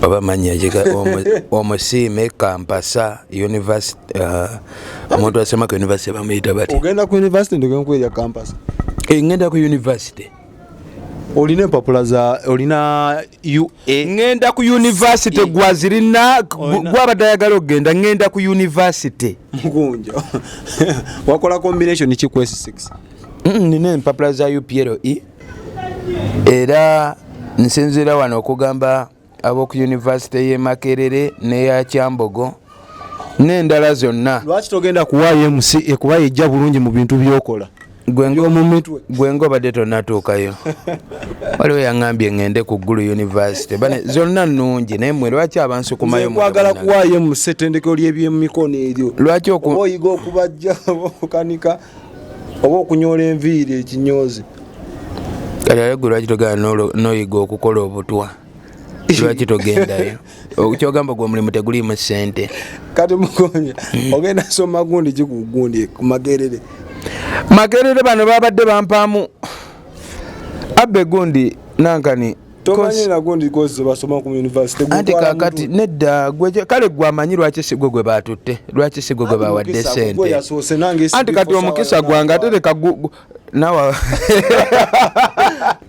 oba manya jega omusime kampasa university omuntu asema ku university bamuyita bati ogenda ku university ndogenda ku ya campus ngenda ku university olina empapula za olina UA ngenda ku university gwazirina gwabadayagala ogenda ngenda ku university Mukunja wakola combination ki quest 6 nina empapula za UPLE era nsinzira wano okugamba abo ku university ye Makerere ne ya Kyambogo n'endala zonna. Lwaki togenda kuwaayo MC ekuba ejja bulungi mu bintu byokola gwengo badde tonatuukayo waliwo yaŋŋambye ngende ku Gulu University bane zonna nnungi naye mmwe lwaki abansukumayo kwagala kuwaayo mu ssetendekero ly'ebyemikono eryo lwaki oyiga okubajja okukanika oba okunyola enviiri ekinyoozi kale alego lwaki togenda n'oyiga okukola obutwa lwaki togendayo kyogamba gwe omulimu teguliimu ssente kati Mukonja ogenda soma gundi kikugundi ku Makerere bano babadde bampaamu abbe gundi nankani tomanyira gundi kozi basoma ku university anti kakati nedda gwe kale gwamanyi lwaki sigwe gwe batutte lwaki sigwe gwe bawadde ssente anti kati omukisa gwange ate leka nawa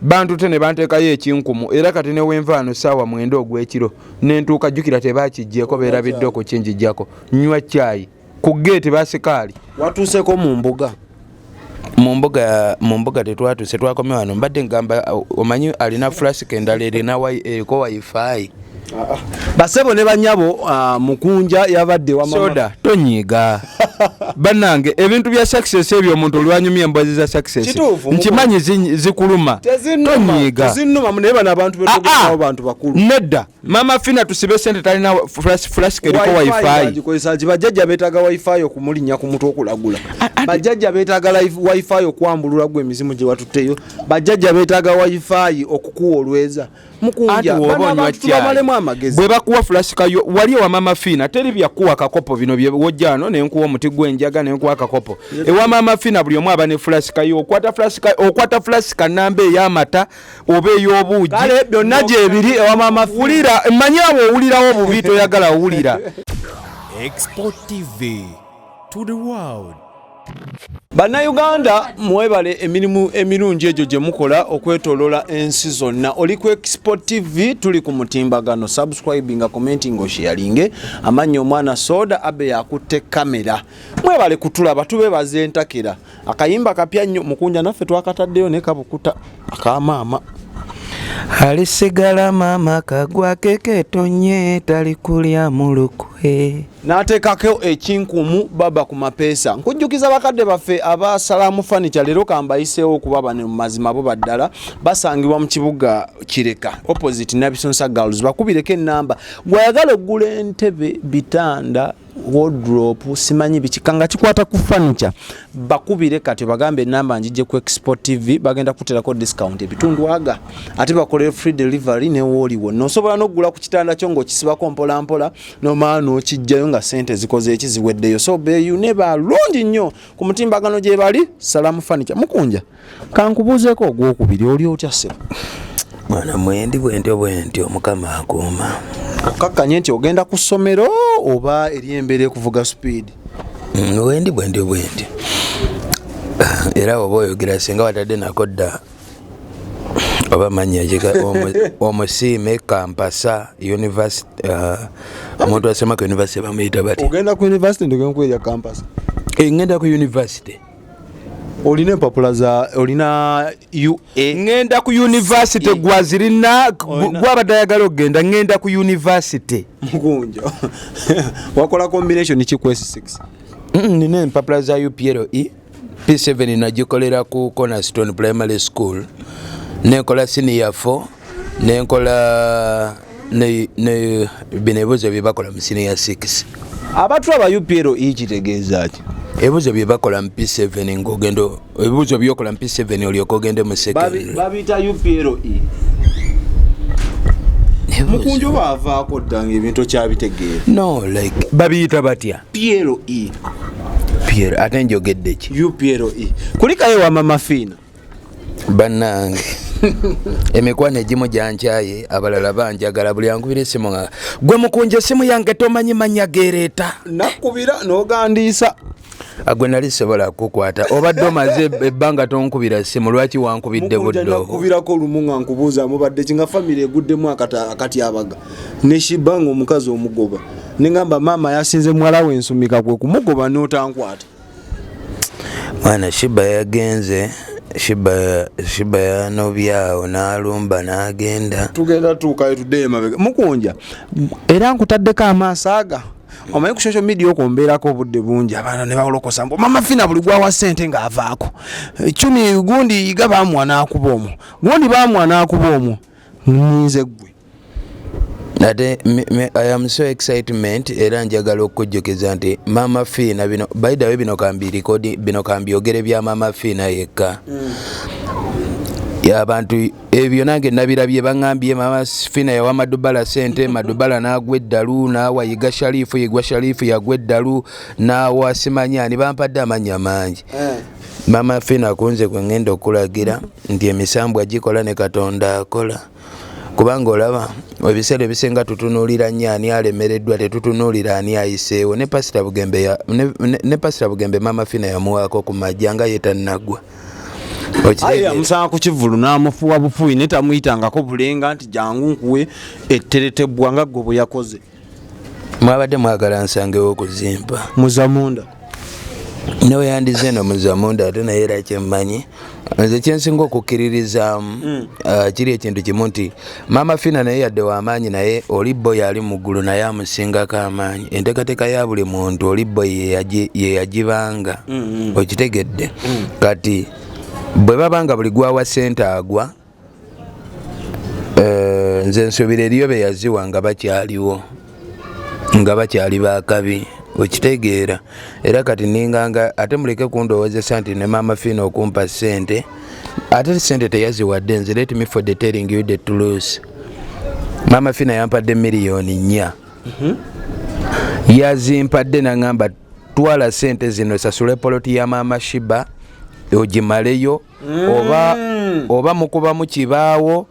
bantu tene banteekayo ekinkumu era kati ne wenvaano saawa 9 ogw'ekiro nentuuka jjukira tebakijjeko beerabidde okukinjijjako nywa caayi ku geeti basikaali watuuseko mu mbuga tetwatuuse twakomye wano mbadde ngamba omanyi alina flask endala eriko wifi basebo ne banyabo Mukunja yabadde wa soda tonyiga banange ebintu bya success ebyo omuntu olwanyumya embwazi za success nkimanyi zikuluma tonyiga tezinnuma naye bano abantu betogerawo bantu bakulu nedda mama Phina tusibe sente talina flask eriko wifi bajjajja beetaaga wifi okumulinnya ku mutwe okulagula bajjajja beetaaga wifi okwambulula gwe emizimu gye watutteyo bajjajja beetaaga wifi okukuwa olweza Mukunja bano amagezi bwe bakuwa flaska yo wali wa mama Phina teri byakuwa kakopo bino bye wojjano ne nkuwa omuti gwenjaga ne nkuwa kakopo ewa mama Phina buli omu aba ne flaska yo okwata flaska nambe ey'amata oba ey'obuugi kale byonna gye ebiri ewa mama wulira manyabo owulirawo obubi toyagala owulira xpotv to the world. Bannayuganda mwebale emirimu emirungi egyo gye mukola okwetolola ensi zonna oli ku xpotv tuli ku mutimbagano subscribing commenting osharinge amanyi omwana soda abe yakutte kamera mwebale kutulaba tubebaze entakera akayimba kapya nnyo Mukunja naffe twakataddeyo ne kabukuta akamaama alisigala mama kagwa keketonye talikulya mulukwe nateekako ekinkumu baba ku mapeesa nkujjukiza bakadde baffe abasalamu furniture leero kambayiseewo okuba bano mu mazima bo baddala basangibwa mu kibuga Kireka opposite Nabisonsa Girls bakubireko ennamba gwayagala oggula entebe bitanda wardrobe simanyi bikikanga kikwata ku furniture bakubire kati bagambe ennamba njije ku xpotv bagenda kuterako discount ebitundwaga ate bakole free delivery ne woliwo nosobola n'oggula ku kitanda kyo ng'okisibako mpola mpola nomaano okijjayo nga sente zikoze ekiziweddeyo so beeyu ne balungi nnyo ku mutimbagano gye bali salamu furniture Mukunja kankubuuzeeko ogwokubiri oli otya ssebo mwana mwendi bwentyo mukama akuuma okakkanye nti ogenda ku ssomero oba eri embeera ekuvuga speed wendi bwentyo era oba oyogera singa watadde nakodda oba manya jega omusime kampasa university omuntu asema ku university bamuyita bati ogenda ku university ndogenda ku ya campus ngenda ku university olina empapula za olina UA ngenda ku university gwazirina gwabadayagala ogenda ngenda ku university Mukunja wakola combination ki quest 6 nina empapula za UPLE P7 nagikolera ku Cornerstone Primary School nenkola senior 4 nenkola ne bino ebibuzo bye bakola mu senior 6 abantu aba UPLE kitegeeza ki ebibuzo bye bakola mu P7 ng'ogendo ebibuzo byokola mu P7 olyoka ogende mu secondary babita UPLE Mukunja baavaako ddanga ebintu kyabitegeera no like babiyita batya PLE ate njogedde ki UPLE kulikayo wa mama Phina bannange Emikwano egimu gyankyaye abalala banjagala buli ankubira essimu nga gwe Mukunja essimu yange tomanyi mannya gereeta nakubira n'ogandiisa agwe nali sobola kukwata obadde omaze ebbanga tonkubira essimu lwaki wankubidde budde nakubirako olumu nga nkubuuza mubadde kinga famire eguddemu akati abaga ne Sheebah nga omukazi omugoba nengamba maama yasinze mwala we nsumika kwe kumugoba n'otankwata mwana Sheebah yagenze Sheebah yanobyawo n'alumba n'agenda tugenda tuukayo tuddeyo emabega Mukunja era nkutaddeko amaaso aga omanyi ku social media okwo mbeerako obudde bungi abaana ne bawolokosa mbu mama Phina buli gwawa ssente ng'avaako 10 gundi yiga baamwa n'akuba omwo gundi baamwa n'akuba omwo nninze ggwe ate I am so excitement era njagala okujjukiza nti mama Phina bino by the way bino kambyogere bya mama Phina yekka y'abantu ebyo nange nabirabye baŋŋambye mama Phina yawa Madubala sente Madubala n'agwa eddalu n'awa Yiga Sharifu Yigwa Sharifu yagwa eddalu n'awa Simanyani bampadde amannya mangi mama Phina akunze kwe ngenda okulagira nti emisambu agikola ne Katonda akola kubanga olaba ebiseera ebisinga tutunuulira nnyo ani alemereddwa tetutunuulira ani ayiseewo ne Pastor Bugembe mama Phina yamuwaako ku majja nga ye tannagwa amusanga ku kivulu n'amufuwa bufuyi ne tamuyitangako bulenga nti jangu nkuwe etteretebwa nga gwe bwe yakoze mwabadde mwagala nsangewo okuzimba muzamunda newe yandize no muzamunda ate naye era kyemmanyi nze kyensinga okukkiririzaamu kiri ekintu kimu nti mama Phina naye yadde w'amaanyi naye olibbo yali mu ggulu naye amusingako amaanyi enteekateeka ya buli muntu olibbo ye yagibanga okitegedde kati bwe babanga buli gwawa ssente agwa nze nsuubira eriyo be yaziwa nga bakyaliwo nga bakyali bakabi okitegeera era kati ninganga ate muleke kundowoozesa nti ne mama Phina okumpa ssente ate ssente teyaziwadde nze let me for the telling you the truth mama Phina yampadde miliyoni 4 yazimpadde nangamba twala ssente zino sasule poloti ya mama Sheebah ogimaleyo oba mukubamu kibaawo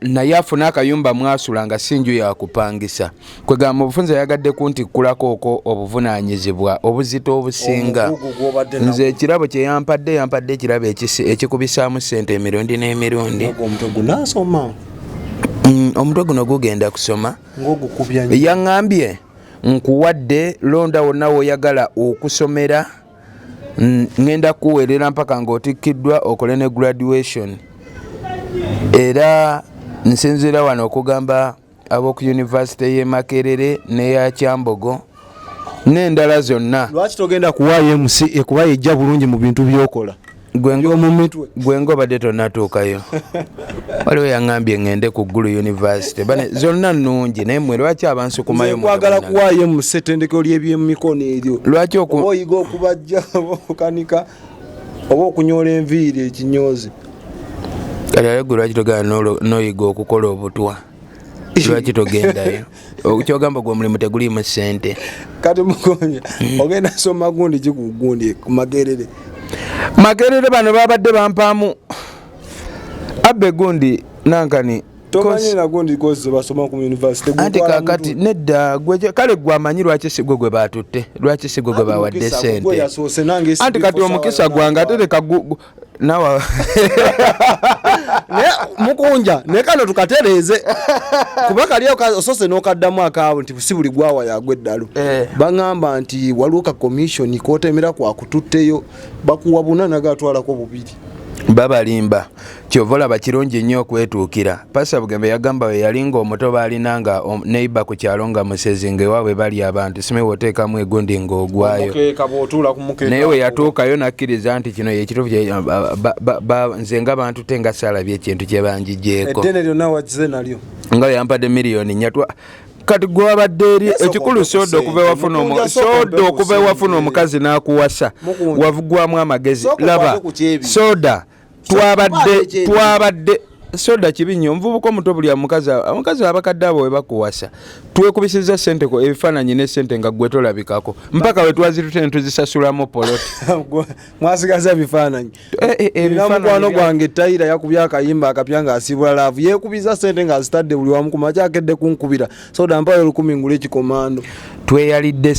naye afuna akayumba mwasula nga sinju yakupangisa kwegamba obufunze yagadde kuntikkulako okwo obuvunaanyizibwa obuzito obusinga nze ekirabo kye yampadde ekirabo ekikubisaamu ssente emirundi n'emirundi omutwe guno gugenda kusoma yaŋŋambye nkuwadde londa wonna woyagala okusomera ngenda kuweerera mpaka ng'otikkiddwa okole ne graduation era nsinzira wano okugamba ab'oku university y'e Makerere n'eya Kyambogo n'endala zonna lwaki togenda kuwaayo MC ekuba yejja bulungi mu bintu by'okola gwe ng'obadde tonnatuukayo waliwo yaŋŋambye ngende ku Gulu University bane zonna nnungi naye mmwe lwaki abansukumayo kwagala kuwaayo mu ssettendekero ly'ebyemikono eryo lwaki oba oyiga okubajja oba okukanika oba okunyoola enviiri ekinyoozi kale alego lwaki togenda n'oyiga okukola obutwa lwaki togendayo kyogamba gwe omulimu teguliimu ssente kati Mukunja ogenda soma gundi kikugundi ku Makerere bano babadde bampaamu abbe gundi nankani tomanyi na gundi kozi basoma ku university anti kakati nedda kale gwe amanyi lwaki sigwe gwe batutte lwaki sigwe gwe bawadde ssente anti kati omukisa gwange ate leka nawa Mukunja ne kano tukatereeze kuba kali osose n'okaddamu akaabo nti si buli gwawa yagwa eddalu baŋŋamba nti waliwo ka commission kootemera kwakututteyo bakuwa buna nagatwalako bubiri babalimba kyova olaba kirungi nnyo okwetuukira Pastor Bugembe yagamba we yalinga omuto baalinanga neiba ku kyalo nga musezi ng'ewaabwe bali abantu simewe oteekamu egundi ng'ogwayo naye we yatuukayo nakkiriza nti kino yekituufu nze nga bantu te nga saalabye ekintu kye banjigyeko eddene lyonna wakize nalyo nga yaampadde miliyoni 4 kati gwe wabadde eri ekikulu soda okuva ewafuna omukazi n'akuwasa wavugwamu amagezi laba soda twabadde soda kibinyo mvubuko muto buli omukazi abakadde abo we bakuwasa twekubisiza sente ko ebifaananyi ne sente nga gwe tolabikako mpaka we twazitute tuzisasulamu poloti mwasigaza ebifaananyi mukwano gwange tayira yakubya akayimba akapya nga asibula laavu yeekubiza sente nga azitadde buli wamu kumakyakedde kunkubira soda mpayo 10 ngule ekikomando tweyalidde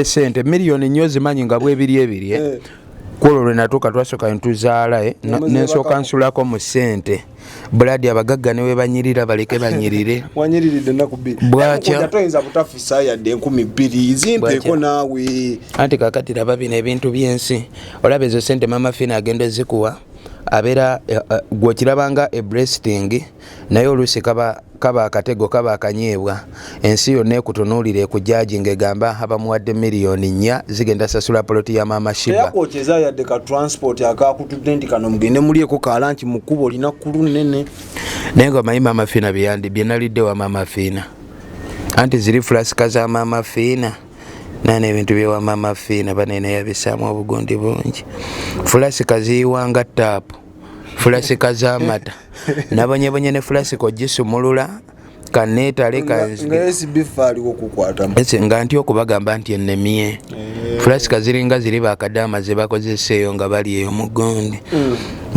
sente miliyoni nnyo zimanyi nga bwebiri kwolwo lwe natuuka twasooka ntuzaala nensooka nsulako mu sente buladi abagagga ne we banyirira baleke banyirire wanyiriridde ennaku bbiri bwatya toyinza butafisa yadde 2,000 zimpeeko naawe anti kakati laba bino ebintu by'ensi olaba ezo sente maama phina agenda ezikuwa abeera gwekirabanga eblesting naye oluusi kaba akatego kaba akanyeebwa ensi yonna ekutunuulira ekujaji ng'egamba abamuwadde miliyoni 4 zigenda sasula poloti ya maama Sheebah teyakokyeza yadde ka transport akakutudde nti kano mugende mulyeko kalanki mu kkubo olina kkulu nnene naye nga omanyi maama Phina bye nalidde wa maama Phina anti ziri fulasika za maama Phina nana ebintu byewa maama Phina banene yabisaamu obugundi bungi fulasika ziyiwanga taapu fulasika z'amata nabonyebonye ne fulasika ogisumulula kaneetale nga nti okubagamba nti ennemye fulasika ziringa ziri bakadaama ze bakozeseeyo nga bali eyo mugundi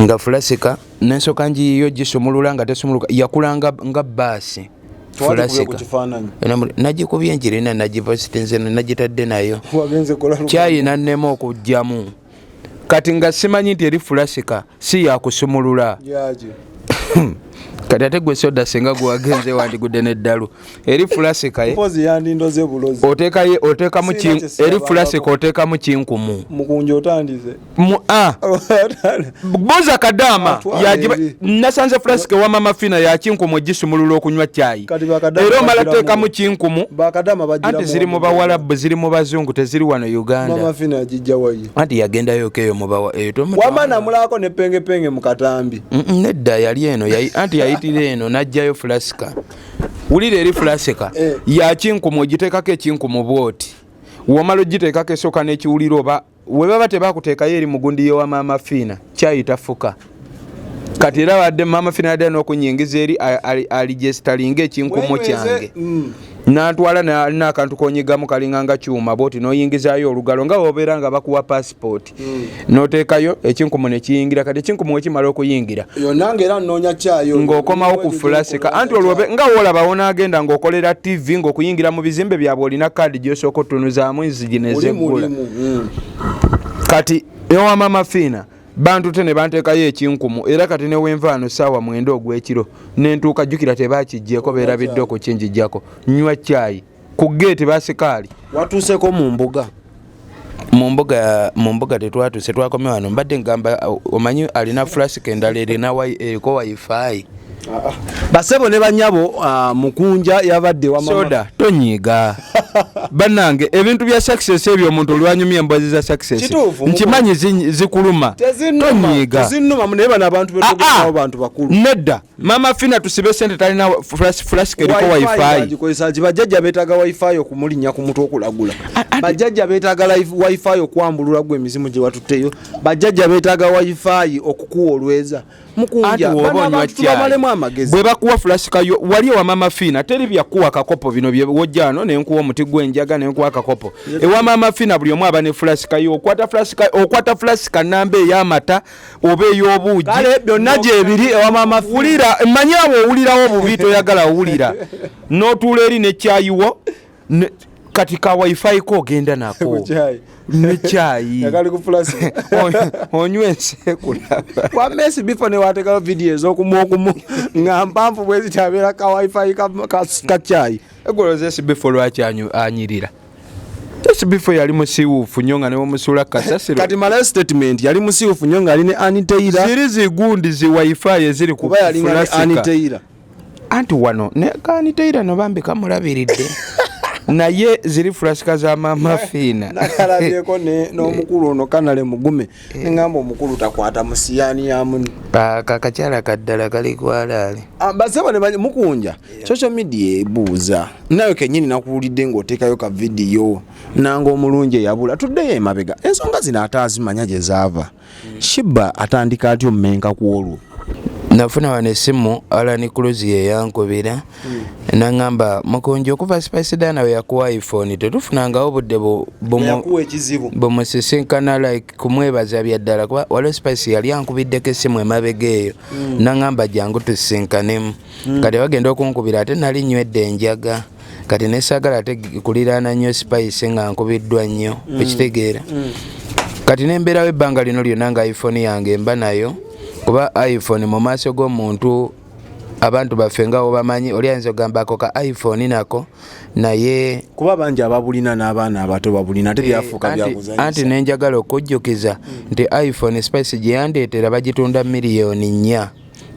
nga fulasika nensoka njiyo gisumulula nga tesumuluka yakulanga nga baasi fulasika nagikubye njirina nagipositinze nagitadde nayo kyayina nnema okujjamu kati nga simanyi nti eri fulasika si yakusumulula kati ate gwe soda senga gwagenze wandigudde neddalu eri fulasika eri fulasika oteekamu kinkumu mukunja otandize boza kadaama nasanze fulasika wa maama Phina ya kinkumu gisumulula okunywa caayi era omala teekamu kinkumu anti ziri mu bawalabu ziri mu bazungu teziri wano Uganda anti yagendayo keyo wama namulako nepengepenge mu katambi nedda yali eno anti yayitira eno najjayo fulasika wulira eri fulasika ya kinkumu ogiteekako ekinkumu bwoti womala ogiteekako esooka n'ekiwuliro oba we baba tebakuteekayo eri mugundi yewa maama Phina kyayitafuka kati era wadde maama Phina yadde n'okunyingiza eri aligesitalinga ekinkumu kyange n'antwala nalina akantu konyigamu kalinganga kyuma bwoti n'oyingizaayo olugalo nga obeera nga bakuwa passport n'oteekayo ekinkumu ne kiyingira kati ekinkumu wekimala okuyingira yonnange era nnoonya kyayo ng'okomawo ku fulasika anti olwobe nga woolabawo n'agenda ng'okolera TV ng'okuyingira mu bizimbe byabwe olina kaadi gy'osooka otunuzaamu enzigi nezeggula kati ewa maama Phina bantute ne banteekayo ekinkumu era kati ne wenvaano saawa 9 ogw'ekiro nentuuka jjukira tebakijjeeko beerabidde okukinjijjako nywa caayi ku geeti basikaali watuuseko mu mbuga tetwatuuse twakome wano mbadde ngamba omanyi alina fulasika endala eriko wifi basebo ne banyabo mukunja yabadde wa soda tonyiga banange ebintu bya success ebyo omuntu olwanyumya embwazi za success nkimanyi zikuluma tonyiga zinuma munebe bana abantu betogerawo bantu bakulu nedda maama Phina tusibe sente talina fulasika eriko wifi bajjajja beetaga wifi okumulinya ku mutwe okulagula bajjajja beetaga wifi okwambulula gwe emizimu gye watutteyo bajjajja beetaga wifi okukuwa olweza mukunja bwe bakuwa fulasika yo wali wa maama Phina teri byakuwa kakopo bino bye wojjano nenkuwa omuti gwenjaga nenkuwa kakopo ewa maama Phina buli omu aba ne fulasika yo okwata fulasika namba ey'amata oba ey'obuugi kale byonna gyebiri ewa maama wulira mmanyi abo owulirawo obubi toyagala owulira n'otuula eri nekyayiwo kati ka wifi ko ogenda nako nekyayi onywa ensekula kwa mesi bifo ne wateekawo vidiyo ez'okumu nga mpanvu bwe zitabeera ka wifi ka cyayi egoloza esibifo lwaki anyirira esibifo yali musiwuufu nnyo nga newomusula kasasiro kati malayo statement yali musiwuufu nnyo nga ali ne aniteira ziri zigundi zi wifi eziri ku aniteira anti wano ne kaniteira no bambi kamulabiridde naye ziri fulasika za maama Phina nakalabyeko n'omukulu ono kanale mugume nengamba omukulu takwata musiyani yamuni kakakyala kaddala kali kwalaali basebo ne mukunja social media ebuuza nayo kenyini nakuwulidde ng'oteekayo ka vidiyo nanga omulungi eyabula tuddeyo emabega ensonga zino ate azimanya gye zaava Sheebah atandika atyo mmenka ku olwo nafuna wano essimu Alani Cruise ye yankubira nangamba Mukunja okuva Spice Dana we yakuwa iPhone tetufunangawo budde bumusisinkana like kumwebaza byaddala kuba waliwo Spice yali ankubiddeko essimu emabega eyo nangamba jangu tusisinkanemu kati bagenda okunkubira ate nali nywedde enjaga kati nesagala ate kuliraana nnyo Spice nga nkubiddwa nnyo ekitegeera kati nembeerawo ebbanga lino lyonna nga iPhone yange mba nayo kuba iPhone mu maaso g'omuntu abantu baffe nga bamanyi oli ayinza ogambako ka iPhone nako naye kuba bangi ababulina n'abaana abato babulina ate byafuuka byakuzanyisa anti nenjagala okujjukiza nti iPhone Spice gye yandeetera bagitunda miliyoni 4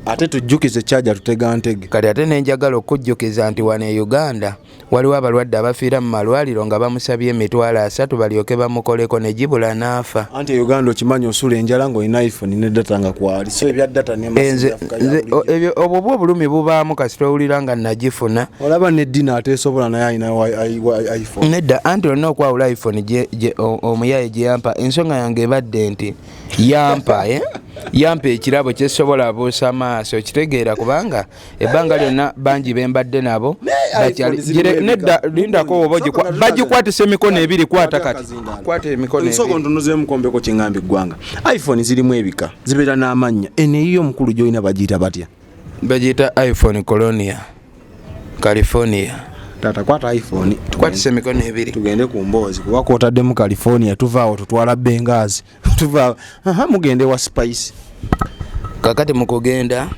ate tujjukize charger tutega ntege kati ate nenjagala okujjukiza nti wano e Uganda waliwo abalwadde abafiira mu malwaliro nga bamusabye emitwalo 3 balyoke bamukoleko ne gibula n'afa anti Uganda okimanyi osula enjala ng'olina iPhone ne data nga kwali so ebya data ebyo obwo obulumi bubaamu kasita owulira nga nagifuna olaba ne Dina ateesobola naye alina iPhone nedda anti olina okwawula iPhone omuyaye gye yampa ensonga yange ebadde nti yampa ekirabo kyesobola abuusa maaso kitegeera kubanga ebbanga lyonna bangi bembadde nabo nedda lindako oba bagikwatisa emikono ebiri kwata kati kwata emikono nsoko ntunuze mukombeko kingambye eggwanga iPhone zirimu ebika zibeera n'amannya eneeyo omukulu gy'olina bagiyita batya bagiyita iPhone California tata kwata iPhone tukwatisa emikono ebiri tugende ku mboozi kuba kwotaddemu California tuvaawo tutwala Benghazi tuvaawo mugende wa Spice kakati mukugenda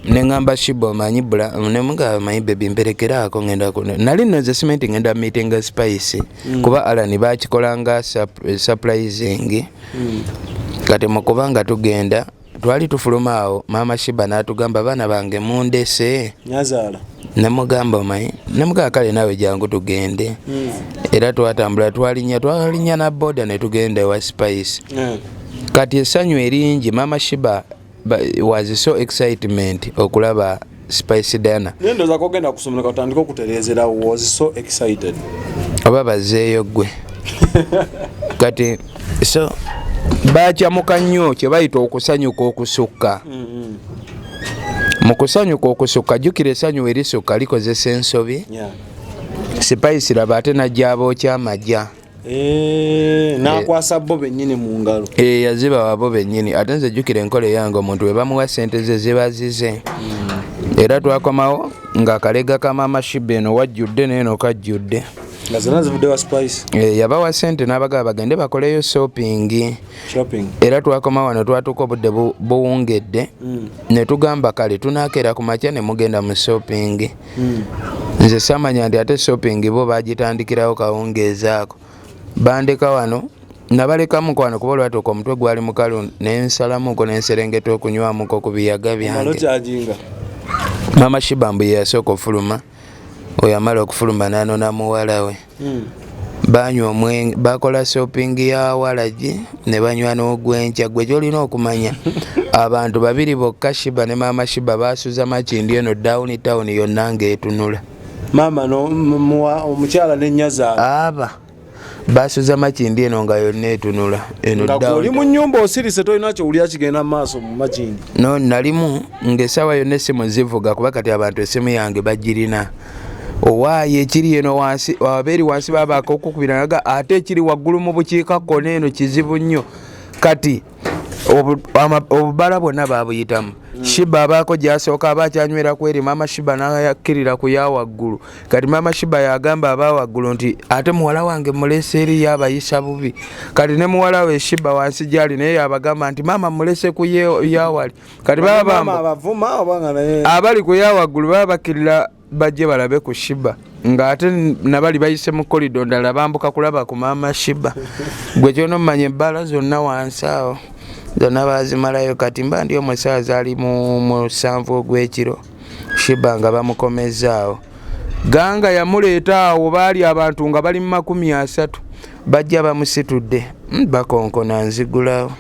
nengamba Sheebah omanyi nemuga omanyi baby mperekeraako ngenda nali noze simenti ngenda meeting Spice kuba Alani bakikolanga surprising kati mukubanga tugenda twali tufuluma awo maama Sheebah n'atugamba baana bange mundese nyazaala nemugamba omanyi nemuga kale nawe jangu tugende era twatambula twalinya na boda ne tugenda wa Spice kati essanyu eringi maama Sheebah was so excitement okulaba Spice Dana nendo za kogenda kusomera katandika okuterezera was so excited oba bazeeyo gwe kati so bakyamuka nnyo kye bayita okusanyuka okusukka mukusanyuka okusukka jjukira essanyu erisukka likozesa ensobi Spice laba ate najjabo kyamajja nakwasa bo bennyini mu ngalo yaziba wabo bennyini ate nze jjukira enkola eyange omuntu we bamuwa ssente ze zibazize era twakomawo ng'akalega ka maama Sheebah eno wajjudde n'eno kajjudde nga zonna zivudde wa Spice yabawa ssente n'abagaba bagende bakoleyo shopping era twakoma wano twatuuka obudde buwungedde ne tugamba kale tunaakeera ku makya ne mugenda mu shopping nze samanya nti ate shopping bo bagitandikirawo kawungeezaako bandeka wano nabalekamu kwano kuba olwatuuka omutwe gwali mukalu nensalamuko nenserengeta okunywamuko ku biyaga byange maama Sheebah mbu yeyasooka ofuluma oyamala okufuluma n'anona muwala we banywa omwenge bakola shopping ya walagi ne banywa n'ogwenkya gwe gyolina okumanya abantu babiri bokka Sheebah ne maama Sheebah basuza makindi eno downtown yonna ng'etunula maama omukyala n'ennyazaala basuza makindi eno nga yonna etunula eno oli mu nnyumba osirise tolina kyowulira kigenda maaso mu makindi no nalimu ng'essaawa yonna essimu zivuga kuba kati abantu essimu yange bagirina owaaye ekiri eno wansi abeeri wansi babaako okukubiranaga ate ekiri waggulu mu bukiikakkono eno kizibu nnyo kati obubala bwonna babuyitamu Sheebah abaako gyasooka abakyanywera kweri maama Sheebah n'ayakkirira ku yawaggulu kati maama Sheebah yagamba abawaggulu nti ate muwala wange mulese eri yabayisa bubi kati ne muwala we Sheebah wansi gyali naye yabagamba nti maama mulese ku yawali kati abali ku yawaggulu baba bakkirira bajje balabe ku Sheebah nga ate nabali bayise mu kolido ndala bambuka kulaba ku maama Sheebah gwe kyonomanya ebbala zonna wansi awo zonna bazimalayo kati mba ndi omusaaza ali mu 7 ogw'ekiro Sheebah nga bamukomezaawo ganga yamuleeta awo baali abantu nga bali mu 30 bajja bamusitudde bakonkona nzigulawo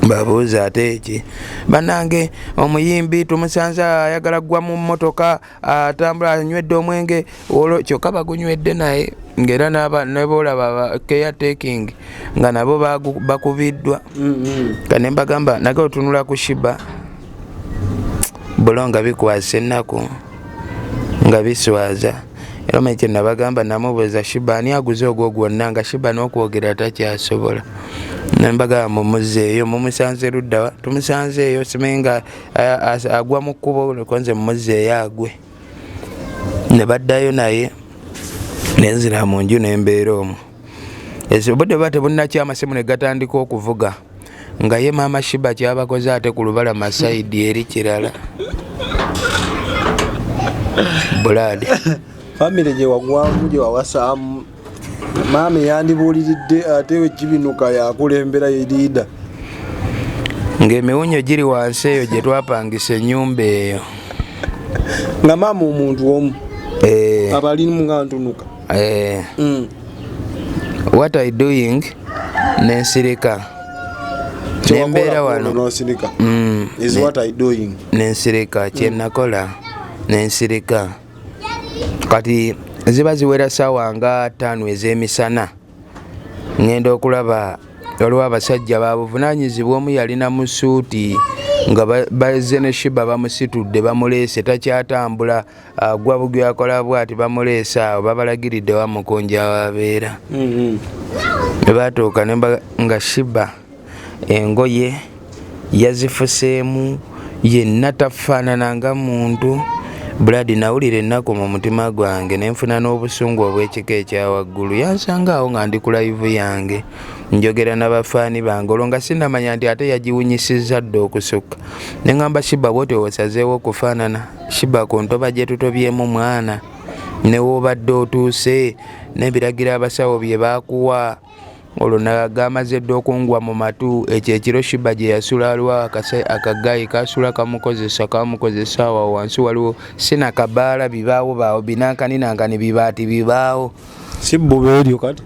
babuuza ate eki bannange omuyimbi tumusanze ayagala gwa mu mmotoka atambula anywedde omwenge olwo kyokka bagunywedde naye ng'era nebolaba caretaking nga nabo bakubiddwa kane mbagamba naga otunula ku Sheebah bulonga bikwasa ennaku nga biswaza. Era mekye nabagamba namubuuza Sheebah ani aguze ogwo gwonna nga Sheebah n'okwogera takyasobola. Nembaga mumuzeeyo mumusanze luddawa tumusanzeeyo simenga agwa mu kkubo konze mumuzeeyo agwe. Ne baddayo naye nenzira mu nju n'embeera omwo. Obudde bwa tebunnakya amasimu ne gatandika okuvuga nga ye maama Sheebah kyabakoze ate ku lubalama sayidi eri kirala. Buladi family gye wagwamu gye wawasaamu maama yandibuuliridde ate wekibinuka yakulembera eriida ng'emiwunyo giri wansi eyo gye twapangisa ennyumba eyo nga maama omuntu omu abalimu nga ntunuka. What I doing nensirika nembeera wano nosirika is what I doing nensirika kyenakola nensirika kati ziba ziwera ssaawa nga 5 ez'emisana ngenda okulaba waliwo abasajja babuvunaanyizibwa omu yalina mu suuti nga bazze ne Sheebah bamusitudde bamuleese takyatambula agwa bugyo akola bwati bamuleese awo babalagiridde Omukunja wabeera. Bwe baatuuka nga Sheebah engoye yazifuseemu yenna tafaanana nga muntu. Buladi nawulira ennaku mu mutima gwange nenfuna n'obusungu obw'ekika ekyawaggulu. Yansanga awo nga ndi ku live yange njogera n'abafaani bange olwo nga sinnamanya nti ate yagiwunyisizza dda okusukka. Ne ŋŋamba Sheebah bw'otyo osazeewo okufaanana. Sheebah ku ntoba gye tutobyemu mwana ne woobadde otuuse n'ebiragiro abasawo bye baakuwa olwo nagamaze dda okungwa mu matu. Ekyo ekiro Sheebah gye yasula waliwo akagayi kasula kamukozesa awo wansi waliwo sina kabaala bibaawo baawo binankani bibaati bibaawo sibbo beeryo kati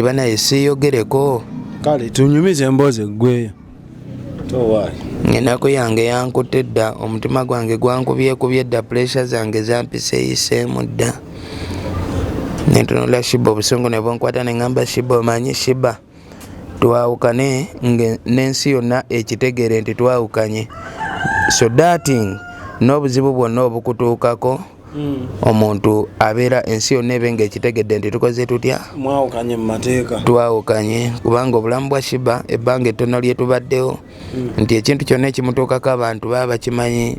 banaye siiyogereko kale tunyumize emboozi eggweyo towaali. Ennaku yange yankutte dda omutima gwange gwankubyekubye dda puresha zange zampiseeyiseemu dda. Nentunula Sheebah obusungu ne bunkwata ne ŋŋamba Sheebah omanyi Sheebah twawukane n'ensi yonna ekitegeere nti twawukanye so dating n'obuzibu bwonna obukutuukako omuntu abeera ensi yonna ebe ng'ekitegedde nti tukoze tutya mwawukanye mu mateeka twawukanye kubanga obulamu bwa Sheebah ebbanga ettono lye tubaddewo nti ekintu kyonna ekimutuukako abantu baba bakimanyi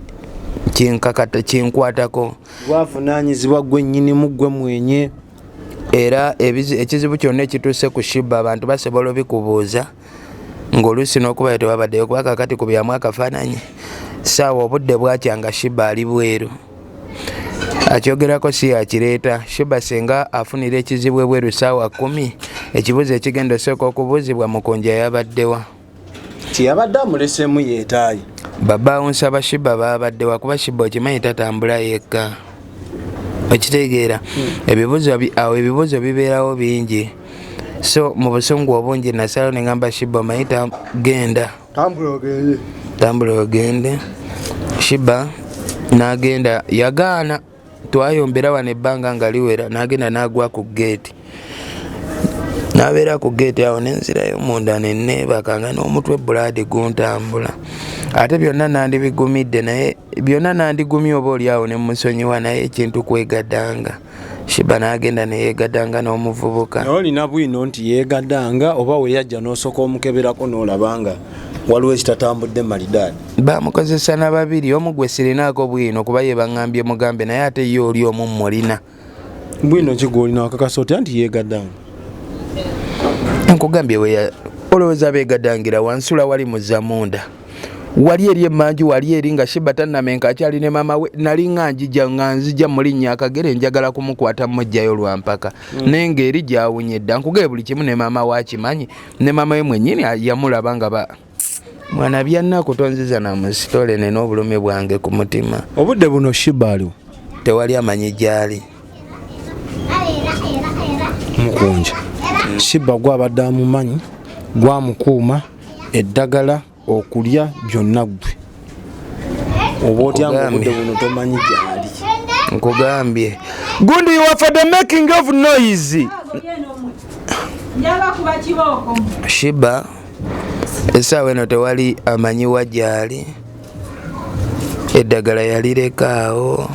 kinkwatako bwavunaanyizibwa gwe nnyinimu gwe mwenye. Era ekizibu kyonna ekituuse ku Sheebah abantu basobola obikubuuza ng'oluusi n'okuba tewabaddeyo kuba kakati ku byamu akafaananyi saawa obudde bwakyanga Sheebah ali bweru akyogerako si yakireeta. Sheebah senga afunira ekizibu ebweru saawa 10 ekibuuzo ekigenda osooka okubuuzibwa Mukunja yabaddewa tiyabadde amuleseemu yeetaayi babaawo nsaba Sheebah babaddewa kuba Sheebah okimanyi tatambula yekka okitegeera. Ebibuuzo bibeerawo bingi so mu busungu obungi nasalawo ne ŋŋamba Sheebah omanyi genda tambula ogende. Sheebah n'agenda yagaana twayombera wano ebbanga nga liwera n'agenda n'agwa ku geeti n'abeera ku geeti awo nenzirayo munda nenneebaka nga n'omutwe Buladi guntambula ate byonna nandibigumidde naye byonna nandigumye oba oli awo ne musonyiwa naye ekintu kwegaddanga. Sheebah n'agenda neyeegaddanga n'omuvubuka. Olina bwino nti yeegaddanga oba we yajja n'osooka omukeberako n'olabanga waliwo ekitatambudde malidaadi. Bamukozesa na babiri omu gwe sirinaako bwino kuba ye baŋŋambye mugambe naye ate ye oli omu mulina. Bwino ki gw'olina wakakasa otya nti yeegaddanga? Nkugambye olowooza beegaddangira wansula wali muzamunda wali eri emmanju wali eri nga Sheebah tannamenka akyali ne maama we nali nga nzija mu linnya akagere njagala kumukwata mujjayo lwampaka naye ng'eri gyawunye dda nkugee buli kimu ne maama waakimanyi ne maama we mwennyini yamulaba nga mwana byannaku tonziza na musitole ne n'obulumi bwange ku mutima. Obudde buno Sheebah aliwo tewali amanyi gyali Mukunja. Sheebah gwabadde amumanyi gwamukuuma eddagala okulya byonna gwe oba otya ng'obudde buno tomanyi gyali. Nkugambye gundi you are for the making of noise. Sheebah essaawa eno tewali amanyiwa gyali, eddagala yalirekaawo.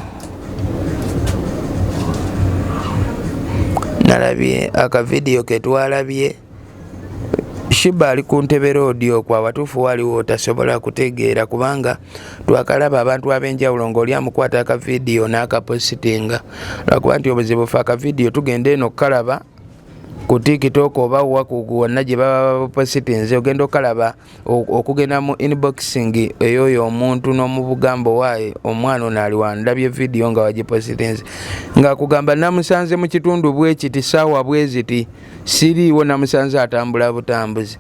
Nalabye akavidiyo ke twalabye Sheebah ali ku ntebe roodi okwo awatuufu waliwo tasobola kutegeera kubanga twakalaba abantu ab'enjawulo ng'oli amukwata akavidiyo n'akapositinga lwakuba nti obuzibu fe akavidiyo tugenda eno kalaba ku TikTok oba wonna gye baba bapositinze ogenda okalaba okugenda mu inboxing ey'oyo omuntu n'omubugamba waaye omwana ono ali wandabye vidiyo nga wagipositinze ng'akugamba namusanze mu kitundu bwe kiti ssaawa bwe ziti siriiwo namusanze atambula butambuzi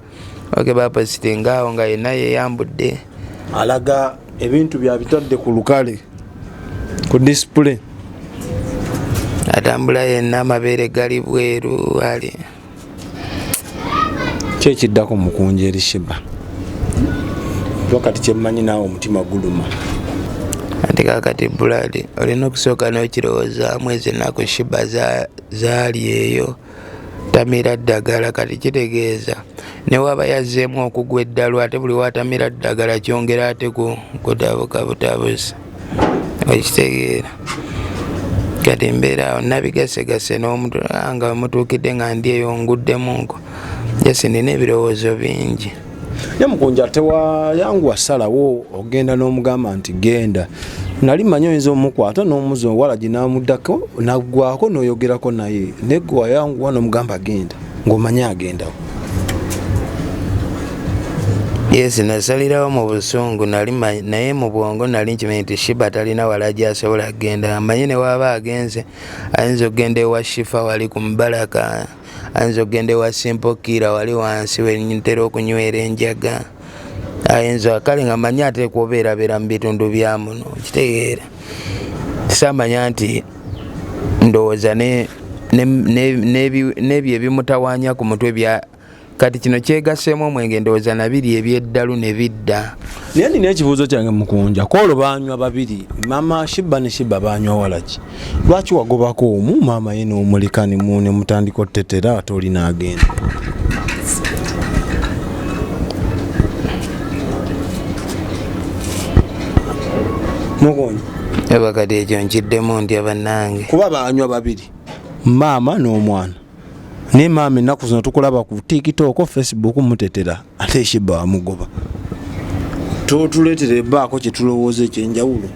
oke bapositinga awo nga yenna yeeyambudde alaga ebintu byabitadde ku lukale ku display atambula yenna amabeere gali bweru ali kyekiddako mukunja eri Sheebah wakati kyemmanyi naawe omutima guluma anti kakati buladi olina okusooka n'okirowoozamu ezo ennaku Sheebah zaali eyo tamira ddagala kati kitegeeza ne waba yazzeemu okugwa eddalu ate buli watamira ddagala kyongera ate kutabuka butabuzi okitegeera kati mbeera awo nabigasegase n'omuntu nga mutuukidde nga ndi eyo nguddemunko jasi nina ebirowoozo bingi ne mukunja tewayanguwa salawo ogenda n'omugamba nti genda nali manyi oyinza omukwata n'omuzi owala ginamuddako naggwako n'oyogerako naye negwe wayanguwa n'omugamba genda ng'omanyi agendawo yes nasalirawo mu busungu naye mu bwongo nali nkimanyi nti Sheebah talina wala gy'asobola kgenda amanyi ne waaba agenze ayinza okgenda ewa Shifa wali ku Mubaraka ayinza okgenda ewa Simpokira wali wansi wentera okunywera enjaga ayinza kale nga manyi ate kubeerabeera mu bitundu bya muno kitegeera tisamanya nti ndowooza n'ebyo ebimutawaanya ku mutwe bya kati kino kyegaseemu omwenge ndowooza nabiri ebyeddalu ne bidda naye nina ekibuuzo kyange mukunja koolo banywa babiri maama Sheebah ne Sheebah banywa walaki lwaki wagobako omu maama ye n'omuleka ne mutandika otetera ate oli n'agenda mukunja eba kati ekyo nkiddemu ntya bannange kuba banywa babiri maama n'omwana ne maama ennaku zino tukulaba ku TikTok Facebook mutetera ate Sheebah amugoba tuleetere ebbaako kye tulowooza ekyenjawulo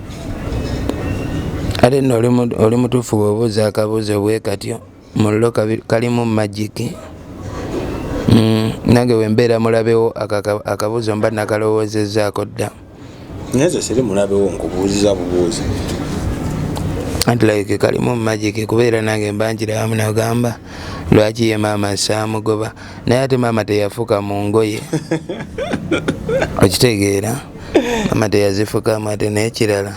ate nno oli mutuufu bw'obuuza akabuuzo bwe katyo muliro kalimu magiki nange wembeera mulabewo akabuuzo mba nakalowoozezaako dda naye siri mulabewo nkubuuziza bubuuzi anti like kalimu magiki kubeera nange mba nkiramu nagamba lwaki ye maama saamugoba naye ate maama teyafuka mu ngoye okitegeera maama teyazifukamu ate naye kirala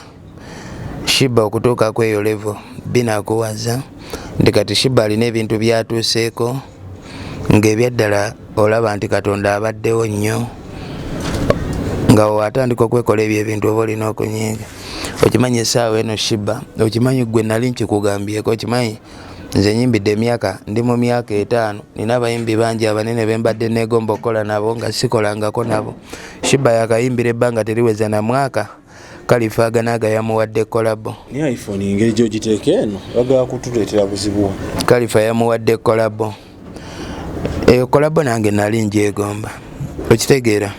Sheebah okutuuka kweyo levo binakuwaza nti kati Sheebah alina ebintu byatuuseeko ng'ebyaddala olaba nti Katonda abaddewo nnyo nga watandika okwekola ebyo ebintu oba olina okunyiiga okimanyi essaawa eno Sheebah okimanyi gwe nali nkikugambyeko okimanyi nze nyimbidde emyaka ndi mu myaka 5 nina abayimbi bangi abanene bembadde negomba okukola nabo nga sikolangako nabo Sheebah yakayimbira ebbanga teriweza na mwaka Kalifa Ganaga yamuwadde kolabo ni iPhone ingeri gyogiteeka eno bagala kutuleetera buzibu Kalifa yamuwadde kolabo eyo kolabo nange nali njegomba okitegeera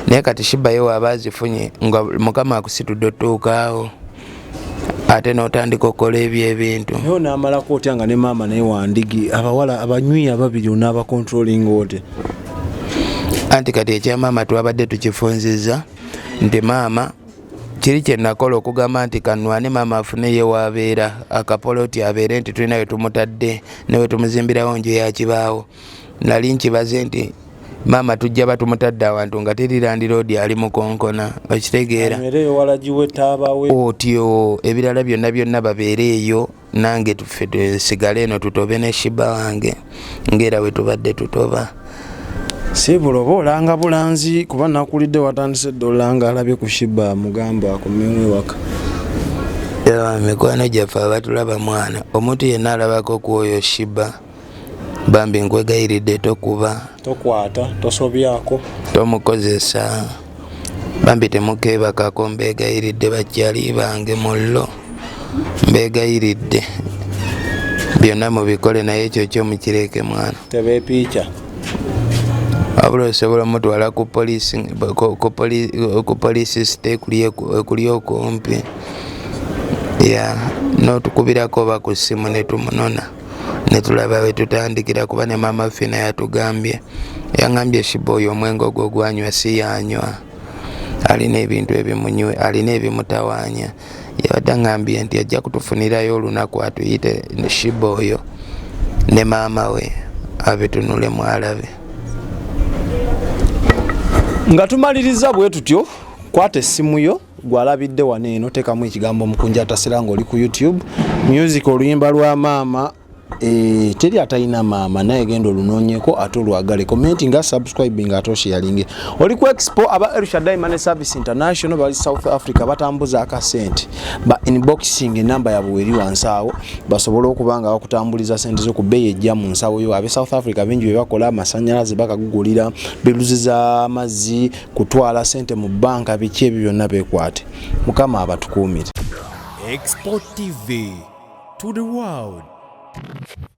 naye kati Sheebah ye waaba azifunye nga mukama akusitudde otuukaawo ate n'otandika okukola ebyo ebintu naye n'amalako otya nga ne maama naye wandigi abawala abanywi ababiri onaabakontrolinga ote anti kati ekyamaama twabadde tukifunziza nti maama kiri kye nakola okugamba nti kanwane maama afune ye waabeera akapoloti abeere nti tulina we tumutadde ne we tumuzimbirawo nju ya kibaawo nali nkibaze nti maama tujja batumutadde awantu nga teri roodi ali mukonkona okitegeera otyo ebirala byonna babeere eyo nange tuffe tusigale eno tutobe ne Sheebah wange ng'era we tubadde tutoba si buloba olanga bulanzi kuba nakulidde watandise dde olanga alabye ku Sheebah mugamba akomewo waka mikwano gyaffe abatulaba mwana omuntu yenna alabako ku oyo Sheebah bambi nkwegayiridde tokuba tokwata tosobyako tomukozesa bambi temukeebakako mbegayiridde bakyali bange mullo mbegayiridde byonna mubikole naye ekyo kyomukireke mwana tebeepiica wabula osobola omutwala ku poliisi site kuli okumpi n'otukubirako oba ku ssimu ne tumunona ne tulaba we tutandikira kuba ne maama phina yatugambye yaŋambye Sheebah oyo omwenge ogwo gwanywa si yanywa alina ebintu ebimunywe alina ebimutawaanya yabadde aŋambye nti ajja kutufunirayo olunaku atuyite Sheebah oyo ne maama we abitunule mwalabe. Nga tumaliriza bwe tutyo kwata essimu yo gwalabidde wano eno teekamu ekigambo Omukunja atasera ng'oli ku YouTube music oluyimba lwa maama teri atalina maama naye genda olunoonyeko ate olwagale commenti nga subscribe nga ate sharing oli ku expo aba Elshadai Money Service International bali South Africa batambuza akasente ba inboxing enamba yabwe eri wansi awo basobola okubanga bakutambuliza sente zo ku bbeeyi ejja mu nsawo yo abe South Africa bingi bebakola amasanyalaze bakagugulira biluzi za amazzi kutwala sente mu banka biki ebyo byonna bekwate mukama abatukuumire. xpotv to the world.